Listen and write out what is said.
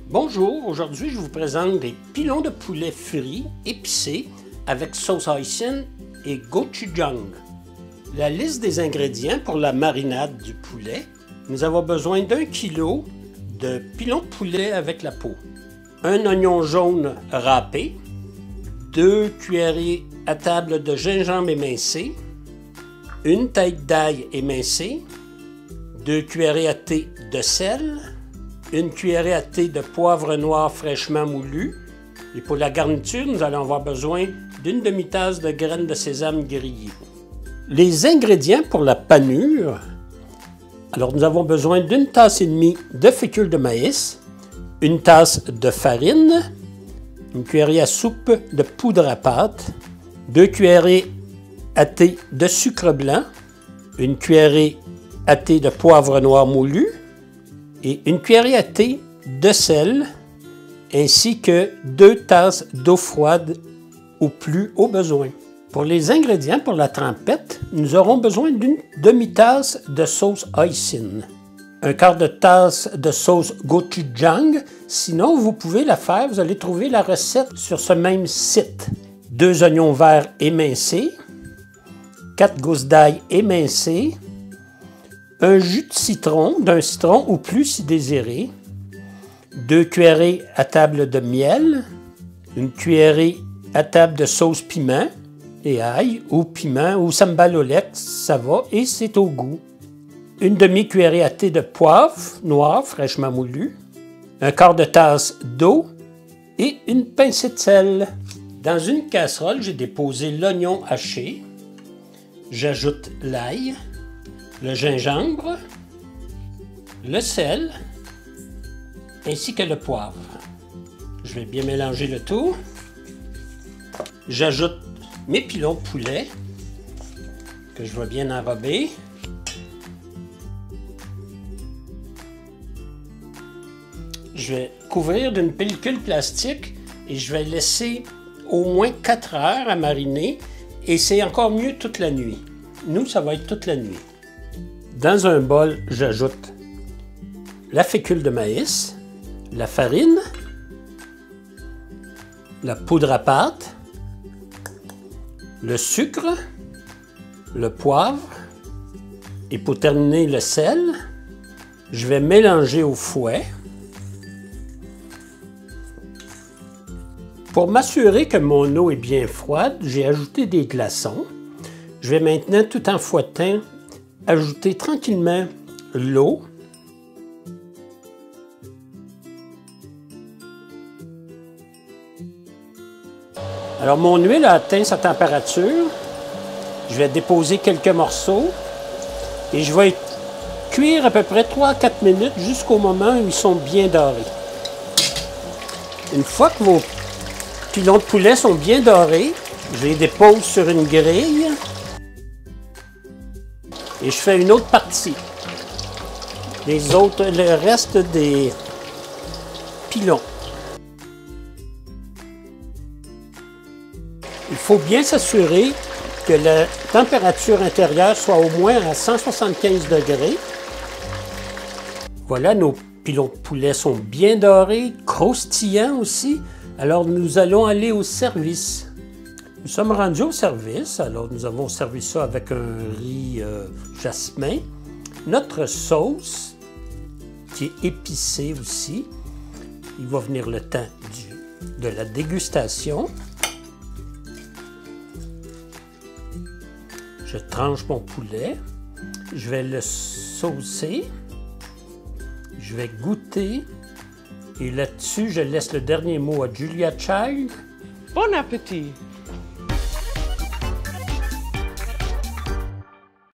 Bonjour, aujourd'hui je vous présente des pilons de poulet frits épicés avec sauce hoisin et gochujang. La liste des ingrédients pour la marinade du poulet. Nous avons besoin d'1 kg de pilons de poulet avec la peau, un oignon jaune râpé, 2 cuillerées à table de gingembre émincé, une tête d'ail émincée, 2 cuillerées à thé de sel, une cuillerée à thé de poivre noir fraîchement moulu. Et pour la garniture, nous allons avoir besoin d'une demi-tasse de graines de sésame grillées. Les ingrédients pour la panure. Alors, nous avons besoin d'une tasse et demie de fécule de maïs, une tasse de farine, une cuillerée à soupe de poudre à pâte, 2 cuillerées à thé de sucre blanc, une cuillerée à thé de poivre noir moulu, et une cuillerée à thé de sel, ainsi que 2 tasses d'eau froide ou plus au besoin. Pour les ingrédients pour la trempette, nous aurons besoin d'une demi-tasse de sauce hoisin, un quart de tasse de sauce gochujang. Sinon, vous pouvez la faire, vous allez trouver la recette sur ce même site. 2 oignons verts émincés, 4 gousses d'ail émincées, un jus de citron, d'un citron ou plus si désiré, 2 cuillerées à table de miel, une cuillerée à table de sauce piment et ail ou piment ou sambal oelek, ça va et c'est au goût. Une demi-cuillerée à thé de poivre noir fraîchement moulu, un quart de tasse d'eau et une pincée de sel. Dans une casserole, j'ai déposé l'oignon haché, j'ajoute l'ail, le gingembre, le sel, ainsi que le poivre. Je vais bien mélanger le tout. J'ajoute mes pilons de poulet que je vais bien enrober. Je vais couvrir d'une pellicule plastique et je vais laisser au moins 4 heures à mariner et c'est encore mieux toute la nuit. Nous, ça va être toute la nuit. Dans un bol, j'ajoute la fécule de maïs, la farine, la poudre à pâte, le sucre, le poivre et pour terminer le sel. Je vais mélanger au fouet. Pour m'assurer que mon eau est bien froide, j'ai ajouté des glaçons. Je vais maintenant, tout en fouettant, ajouter tranquillement l'eau. Alors, mon huile a atteint sa température. Je vais déposer quelques morceaux et je vais cuire à peu près 3 à 4 minutes jusqu'au moment où ils sont bien dorés. Une fois que vos pilons de poulet sont bien dorés, je les dépose sur une grille. Et je fais une autre partie. Le reste des pilons. Il faut bien s'assurer que la température intérieure soit au moins à 175 degrés. Voilà, nos pilons de poulet sont bien dorés, croustillants aussi. Alors, nous allons aller au service. Nous sommes rendus au service, alors nous avons servi ça avec un riz jasmin. Notre sauce, qui est épicée aussi. Il va venir le temps de la dégustation. Je tranche mon poulet. Je vais le saucer. Je vais goûter. Et là-dessus, je laisse le dernier mot à Julia Child. Bon appétit!